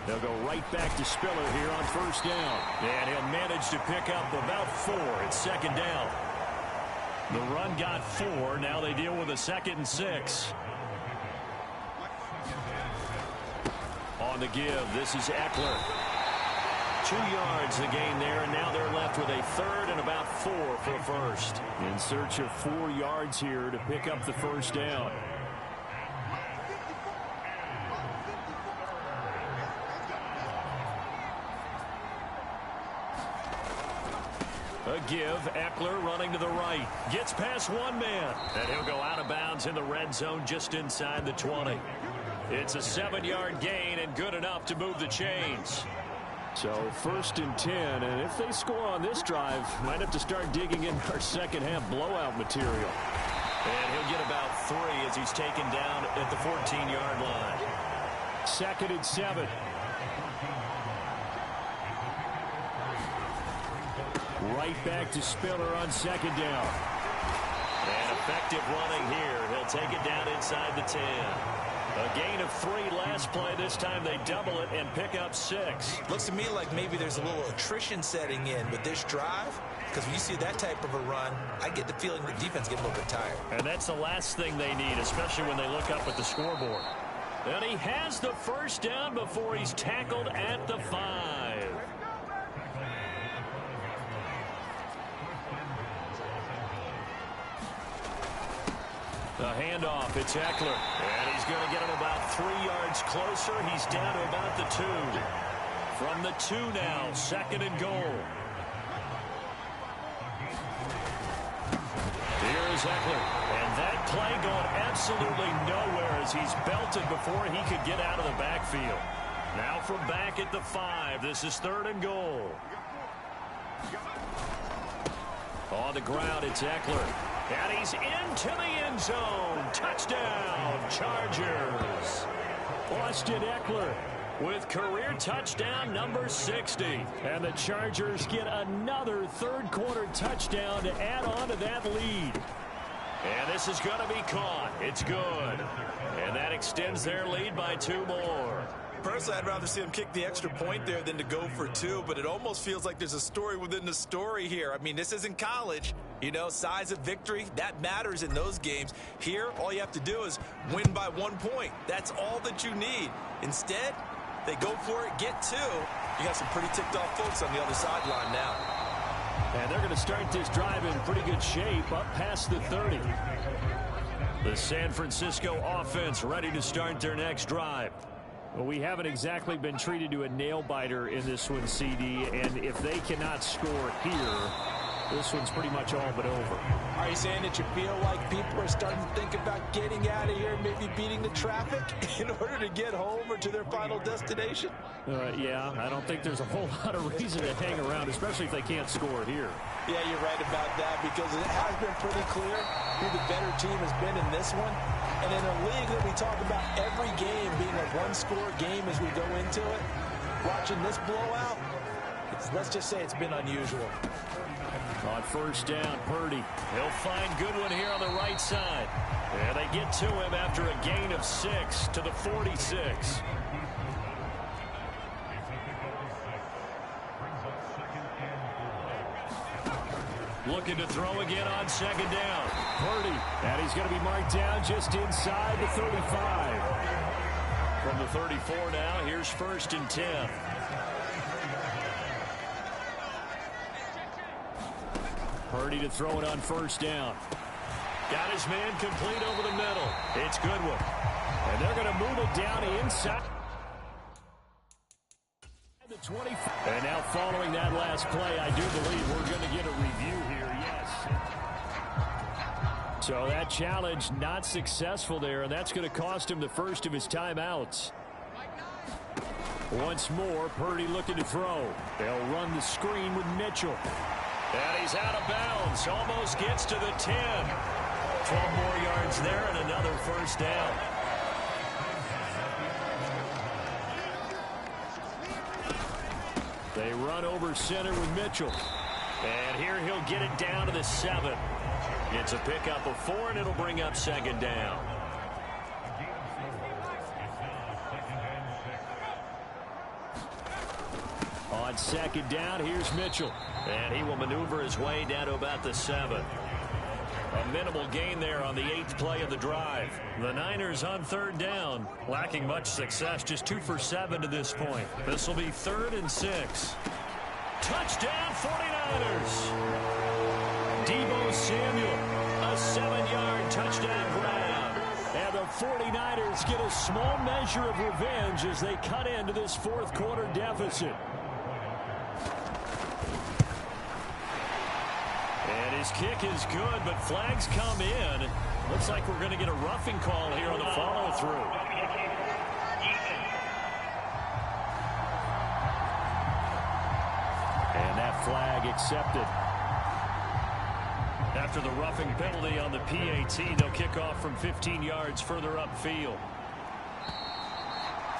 They'll go right back to Spiller here on first down. And he'll manage to pick up about 4 at 2nd down. The run got 4. Now they deal with a 2nd and 6. On the give, this is Eckler. 2 yards the gain there, and now they're left with a 3rd and about 4 for a first. In search of 4 yards here to pick up the first down. A give, Eckler running to the right. Gets past one man. And he'll go out of bounds in the red zone just inside the 20. It's a 7-yard gain and good enough to move the chains. So 1st and 10, and if they score on this drive, might have to start digging in our second half blowout material. And he'll get about 3 as he's taken down at the 14-yard line. 2nd and 7. Right back to Spiller on 2nd down. And effective running here. He'll take it down inside the 10. A gain of 3 last play. This time they double it and pick up 6. Looks to me like maybe there's a little attrition setting in with this drive. Because when you see that type of a run, I get the feeling the defense gets a little bit tired. And that's the last thing they need, especially when they look up at the scoreboard. And he has the first down before he's tackled at the 5. The handoff, it's Eckler. And he's going to get him about 3 yards closer. He's down to about the 2. From the 2 now, 2nd and goal. Here is Eckler. And that play going absolutely nowhere as he's belted before he could get out of the backfield. Now from back at the 5, this is 3rd and goal. On the ground, it's Eckler. And he's into the end zone. Touchdown, Chargers. Austin Eckler with career touchdown number 60. And the Chargers get another 3rd quarter touchdown to add on to that lead. And this is going to be caught. It's good. And that extends their lead by 2 more. Personally, I'd rather see him kick the extra point there than to go for 2, but it almost feels like there's a story within the story here. I mean, this isn't college. You know, size of victory, that matters in those games. Here, all you have to do is win by 1 point. That's all that you need. Instead, they go for it, get 2. You got some pretty ticked off folks on the other sideline now. And they're going to start this drive in pretty good shape up past the 30. The San Francisco offense ready to start their next drive. Well, we haven't exactly been treated to a nail-biter in this one, CD, and if they cannot score here, this one's pretty much all but over. Are you saying that you feel like people are starting to think about getting out of here, maybe beating the traffic in order to get home or to their final destination? Yeah, I don't think there's a whole lot of reason to hang around, especially if they can't score here. Yeah, you're right about that because it has been pretty clear who the better team has been in this one. And in a league that we talk about every game being a one-score game as we go into it, watching this blowout, let's just say it's been unusual. On first down, Purdy. He'll find Goodwin here on the right side. And they get to him after a gain of 6 to the 46. Looking to throw again on 2nd down. Purdy. And he's going to be marked down just inside the 35. From the 34 now, here's 1st and 10. Purdy to throw it on first down. Got his man complete over the middle. It's Goodwin. And they're going to move it down inside the 20. And now following that last play, I do believe we're going to get a review here, yes. So that challenge not successful there, and that's going to cost him the first of his timeouts. Once more, Purdy looking to throw. They'll run the screen with Mitchell. And he's out of bounds. Almost gets to the 10. 12 more yards there and another first down. They run over center with Mitchell. And here he'll get it down to the 7. It's a pickup of 4, and it'll bring up second down. On second down, here's Mitchell. And he will maneuver his way down to about the 7. A minimal gain there on the 8th play of the drive. The Niners on third down, lacking much success, just 2 for 7 to this point. This will be 3rd and 6. Touchdown, 49ers! Deebo Samuel, a 7-yard touchdown grab. And the 49ers get a small measure of revenge as they cut into this fourth quarter deficit. And his kick is good, but flags come in. Looks like we're going to get a roughing call here on the follow-through. And that flag accepted. After the roughing penalty on the PAT, they'll kick off from 15 yards further upfield.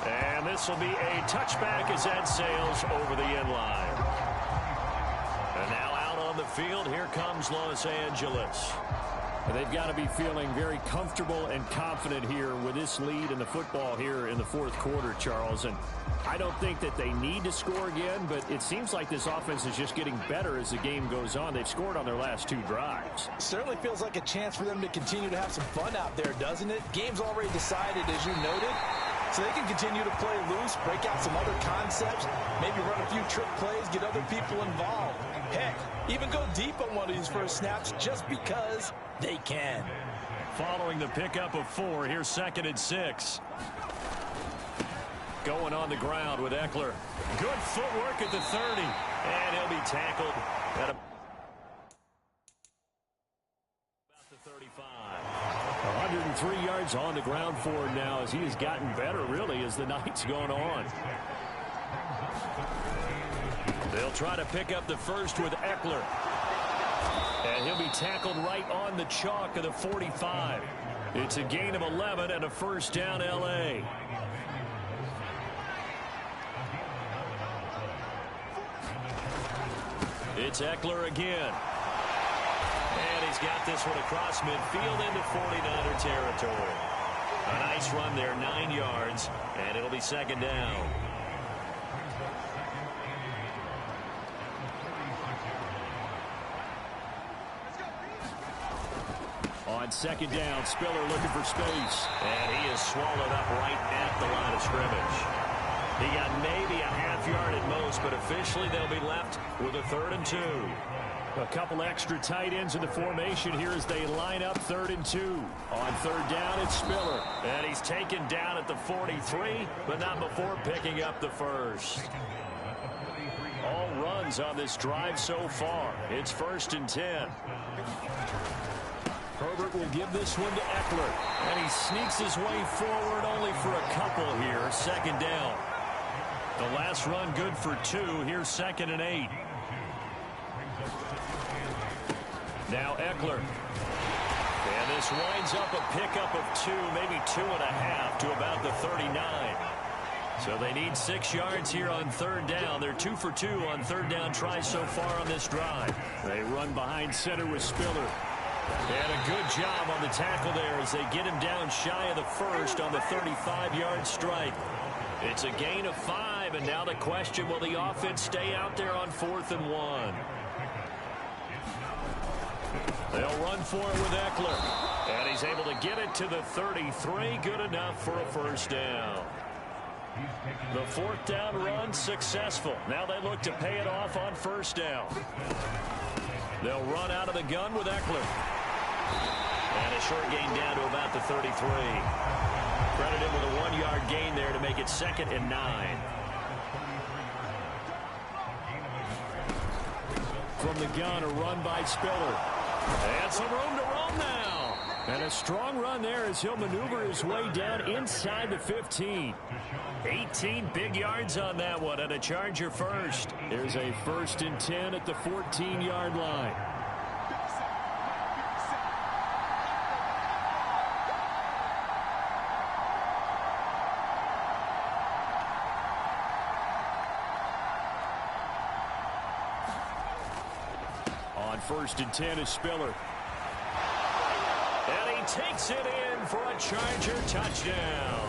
And this will be a touchback as that sails over the end line. And now out on the field, here comes Los Angeles. They've got to be feeling very comfortable and confident here with this lead in the football here in the fourth quarter, Charles. And I don't think that they need to score again, but it seems like this offense is just getting better as the game goes on. They've scored on their last 2 drives. Certainly feels like a chance for them to continue to have some fun out there, doesn't it? Game's already decided, as you noted. So they can continue to play loose, break out some other concepts, maybe run a few trick plays, get other people involved. Heck, even go deep on one of these first snaps just because they can. Following the pickup of 4, here's 2nd and 6. Going on the ground with Eckler. Good footwork at the 30. And he'll be tackled at about the 35. 103 yards on the ground for him now as he has gotten better, really, as the night's gone on. They'll try to pick up the first with Eckler. And he'll be tackled right on the chalk of the 45. It's a gain of 11 and a first down, L.A. It's Eckler again. And he's got this one across midfield into 49er territory. A nice run there, 9 yards, and it'll be second down. On second down, Spiller looking for space. And he is swallowed up right at the line of scrimmage. He got maybe a half yard at most, but officially they'll be left with a 3rd and 2. A couple extra tight ends in the formation here as they line up 3rd and 2. On 3rd down, it's Spiller. And he's taken down at the 43, but not before picking up the first. All runs on this drive so far. It's 1st and 10. Herbert will give this one to Eckler. And he sneaks his way forward only for a couple here. 2nd down. The last run good for 2. Here's 2nd and 8. Now Eckler. And this winds up a pickup of 2, maybe 2.5 to about the 39. So they need 6 yards here on 3rd down. They're 2 for 2 on 3rd down tries so far on this drive. They run behind center with Spiller. And a good job on the tackle there as they get him down shy of the first on the 35-yard strike. It's a gain of 5, and now the question, will the offense stay out there on 4th and 1? They'll run for it with Eckler. And he's able to get it to the 33. Good enough for a first down. The 4th down run successful. Now they look to pay it off on 1st down. They'll run out of the gun with Eckler. And a short gain down to about the 33. Credit him with a 1-yard gain there to make it 2nd and 9. From the gun, a run by Spiller. And some room to roam now. And a strong run there as he'll maneuver his way down inside the 15. 18 big yards on that one, and a Charger first. There's a 1st and 10 at the 14-yard line. On 1st and 10 is Spiller. And he takes it in for a Charger touchdown.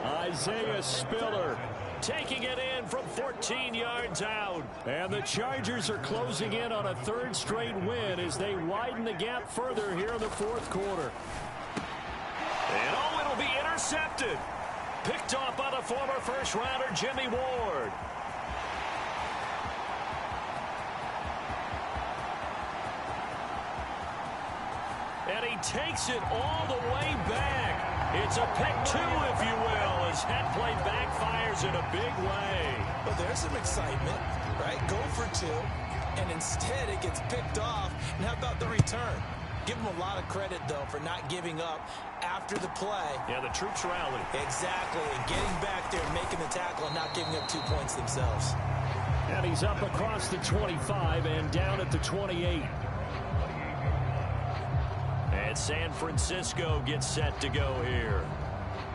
Isaiah Spiller taking it in from 14 yards out. And the Chargers are closing in on a 3rd straight win as they widen the gap further here in the 4th quarter. And oh, it'll be intercepted. Picked off by the former first-rounder Jimmy Ward. And he takes it all the way back. It's a pick 2, if you will, as that play backfires in a big way. Well, there's some excitement, right? Go for 2, and instead it gets picked off. And how about the return? Give him a lot of credit, though, for not giving up after the play. Yeah, the troops rally. Exactly, and getting back there, making the tackle, and not giving up 2 points themselves. And he's up across the 25 and down at the 28. And San Francisco gets set to go here.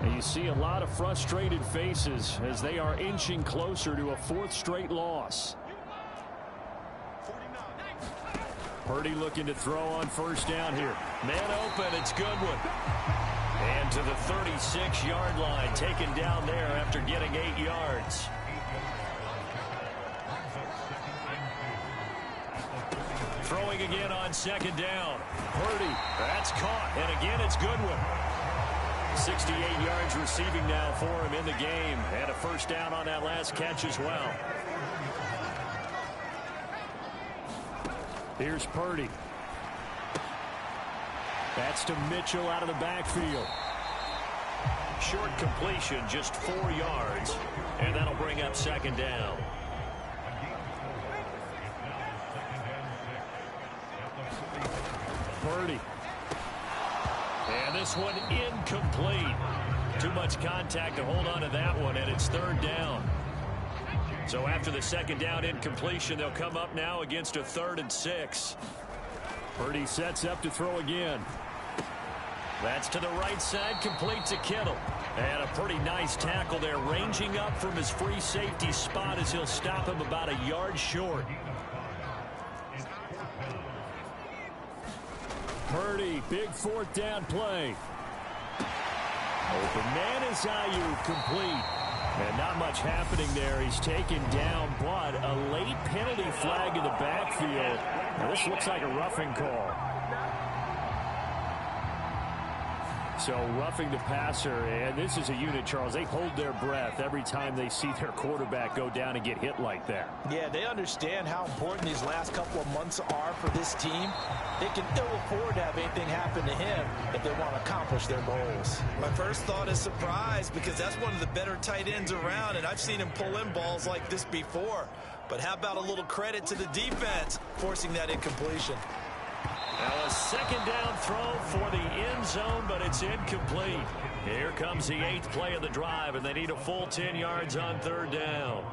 And you see a lot of frustrated faces as they are inching closer to a 4th straight loss. Purdy looking to throw on 1st down here. Man open, it's Goodwin. And to the 36-yard line, taken down there after getting 8 yards. Throwing again on 2nd down. Purdy, that's caught. And again, it's Goodwin. 68 yards receiving now for him in the game. And a 1st down on that last catch as well. Here's Purdy. That's to Mitchell out of the backfield. Short completion, just 4 yards. And that'll bring up 2nd down. Purdy. And this one incomplete. Too much contact to hold on to that one, and it's 3rd down. So after the 2nd down incompletion, they'll come up now against a 3rd and 6. Purdy sets up to throw again. That's to the right side, complete to Kittle. And a pretty nice tackle there, ranging up from his free safety spot as he'll stop him about a yard short. Purdy, big 4th down play. Open man is Ayuk, complete. And not much happening there. He's taken down, but a late penalty flag in the backfield. Now, this looks like a roughing call. So roughing the passer, and this is a unit, Charles. They hold their breath every time they see their quarterback go down and get hit like that. Yeah, they understand how important these last couple of months are for this team. They can ill afford to have anything happen to him if they want to accomplish their goals. My first thought is surprise, because that's one of the better tight ends around, and I've seen him pull in balls like this before. But how about a little credit to the defense forcing that incompletion? Now a 2nd down throw for the end zone, but it's incomplete. Here comes the 8th play of the drive, and they need a full 10 yards on 3rd down.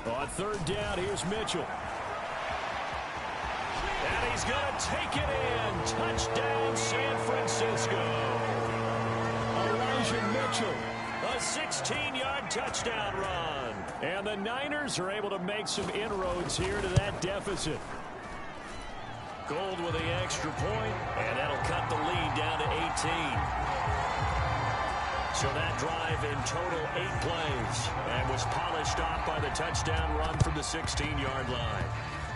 On 3rd down, here's Mitchell. And he's going to take it in. Touchdown, San Francisco. Elijah Mitchell. A 16-yard touchdown run. And the Niners are able to make some inroads here to that deficit. Gold with the extra point, and that'll cut the lead down to 18. So that drive in total 8 plays and was polished off by the touchdown run from the 16-yard line.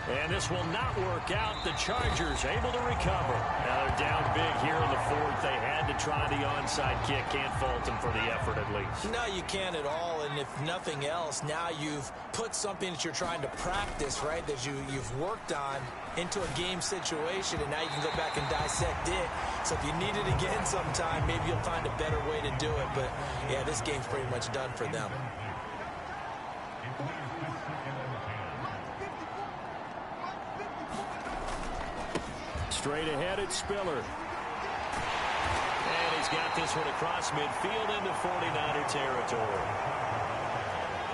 And this will not work out. The Chargers able to recover. Now they're down big here in the fourth. They had to try the onside kick. Can't fault them for the effort at least. No, you can't at all. And if nothing else, now you've put something that you're trying to practice, right, that you've worked on into a game situation, and now you can go back and dissect it. So if you need it again sometime, maybe you'll find a better way to do it. But, yeah, this game's pretty much done for them. Straight ahead, it's Spiller. And he's got this one across midfield into 49er territory.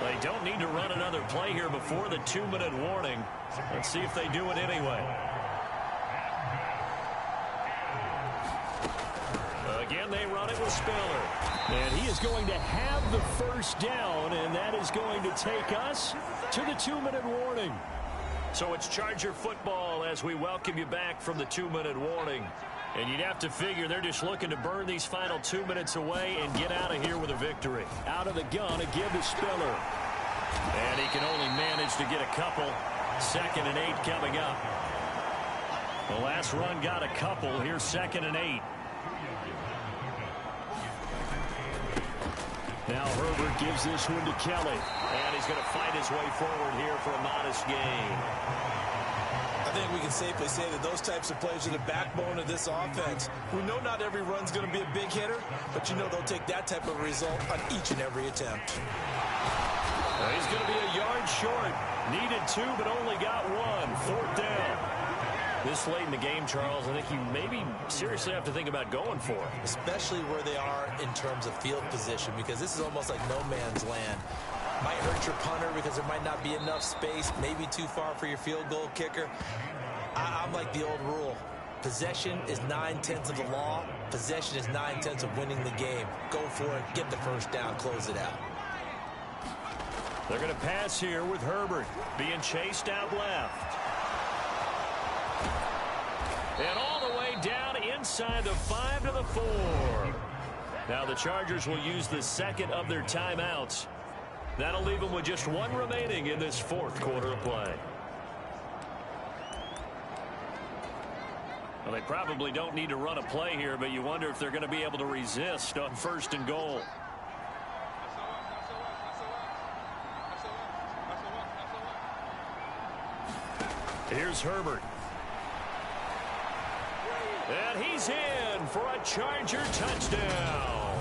They don't need to run another play here before the 2-minute warning. Let's see if they do it anyway. Again, they run it with Spiller. And he is going to have the first down, and that is going to take us to the 2-minute warning. So it's Charger football as we welcome you back from the 2-minute warning. And you'd have to figure they're just looking to burn these final 2 minutes away and get out of here with a victory. Out of the gun, a give to Spiller. And he can only manage to get a couple. 2nd and 8 coming up. The last run got a couple. Here's 2nd and 8. Now Herbert gives this one to Kelly. And he's going to fight his way forward here for a modest gain. I think we can safely say that those types of plays are the backbone of this offense. We know not every run's going to be a big hitter, but you know they'll take that type of result on each and every attempt. Well, he's going to be a yard short. Needed 2, but only got 1. 4th down. This late in the game, Charles, I think you maybe seriously have to think about going for it. Especially where they are in terms of field position, because this is almost like no man's land. Might hurt your punter because there might not be enough space, maybe too far for your field goal kicker. I'm like the old rule. Possession is 9/10 of the law. Possession is 9/10 of winning the game. Go for it, get the first down, close it out. They're going to pass here with Herbert being chased out left. And all the way down inside the 5 to the 4. Now the Chargers will use the second of their timeouts. That'll leave them with just 1 remaining in this 4th quarter of play. Well, they probably don't need to run a play here, but you wonder if they're going to be able to resist on 1st and goal. Here's Herbert. And he's in for a Charger touchdown.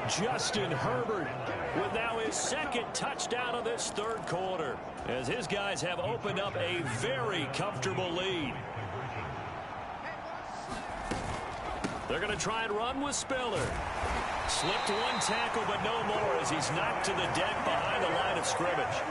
Justin Herbert with now his 2nd touchdown of this 3rd quarter, as his guys have opened up a very comfortable lead. They're going to try and run with Spiller. Slipped 1 tackle, but no more, as he's knocked to the deck behind the line of scrimmage.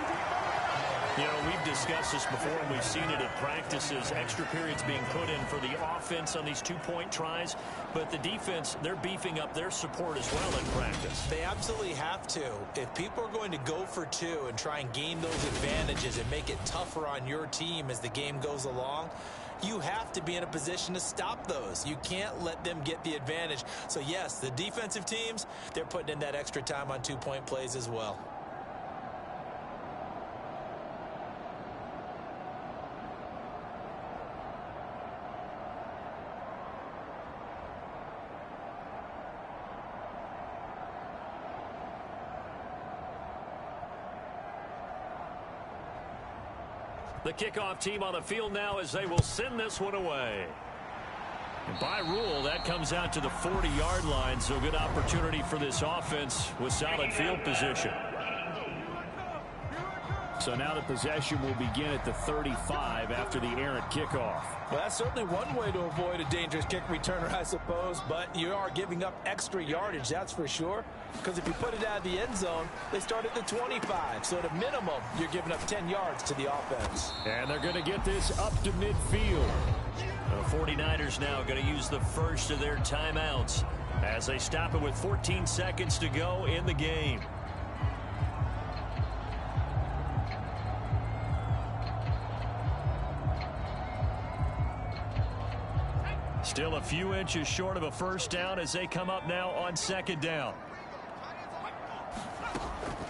You know, we've discussed this before, and we've seen it at practices. Extra periods being put in for the offense on these 2-point tries. But the defense, they're beefing up their support as well in practice. They absolutely have to. If people are going to go for 2 and try and gain those advantages and make it tougher on your team as the game goes along, you have to be in a position to stop those. You can't let them get the advantage. So, yes, the defensive teams, they're putting in that extra time on 2-point plays as well. The kickoff team on the field now as they will send this one away. And by rule, that comes out to the 40-yard line, so good opportunity for this offense with solid field position. So now the possession will begin at the 35 after the errant kickoff. Well, that's certainly one way to avoid a dangerous kick returner, I suppose, but you are giving up extra yardage, that's for sure, because if you put it out of the end zone, they start at the 25, so at a minimum, you're giving up 10 yards to the offense. And they're going to get this up to midfield. The 49ers now going to use the first of their timeouts as they stop it with 14 seconds to go in the game. Still a few inches short of a first down as they come up now on 2nd down.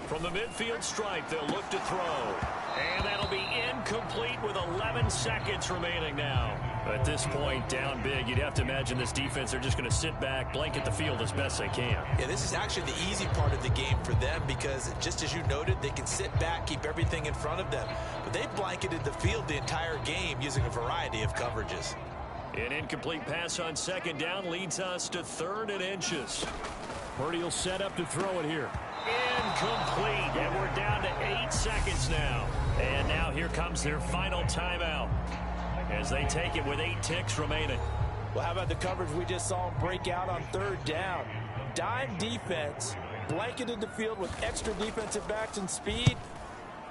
From the midfield stripe, they'll look to throw. And that'll be incomplete with 11 seconds remaining now. At this point, down big, you'd have to imagine this defense, they're just going to sit back, blanket the field as best they can. Yeah, this is actually the easy part of the game for them because, just as you noted, they can sit back, keep everything in front of them. But they blanketed the field the entire game using a variety of coverages. An incomplete pass on second down leads us to 3rd and inches. Purdy will set up to throw it here. Incomplete, and we're down to 8 seconds now. And now here comes their final timeout as they take it with 8 ticks remaining. Well, how about the coverage we just saw them break out on 3rd down? Dime defense, blanketed the field with extra defensive backs and speed,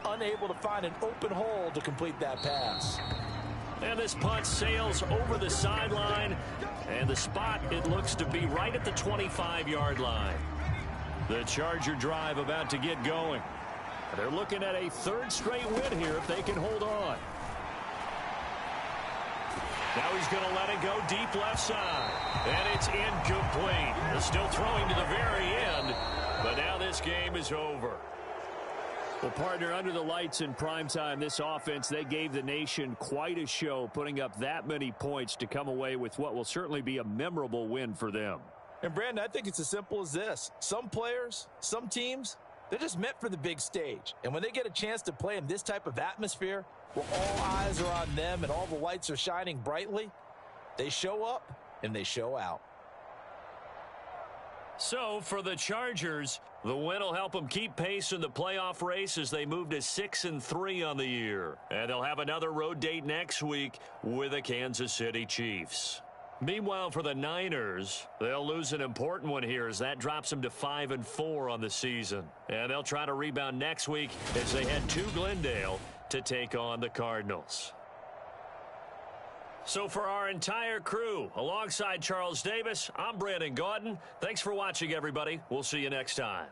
unable to find an open hole to complete that pass. And this punt sails over the sideline, and the spot, it looks to be right at the 25-yard line. The Charger drive about to get going. They're looking at a 3rd straight win here if they can hold on. Now he's going to let it go deep left side. And it's incomplete. They're still throwing to the very end, but now this game is over. Well, partner, under the lights in primetime, this offense, they gave the nation quite a show, putting up that many points to come away with what will certainly be a memorable win for them. And, Brandon, I think it's as simple as this. Some players, some teams, they're just meant for the big stage. And when they get a chance to play in this type of atmosphere, where all eyes are on them and all the lights are shining brightly, they show up and they show out. So for the Chargers, the win will help them keep pace in the playoff race as they move to 6-3 on the year. And they'll have another road date next week with the Kansas City Chiefs. Meanwhile, for the Niners, they'll lose an important one here as that drops them to 5-4 on the season. And they'll try to rebound next week as they head to Glendale to take on the Cardinals. So for our entire crew, alongside Charles Davis, I'm Brandon Gaudin. Thanks for watching, everybody. We'll see you next time.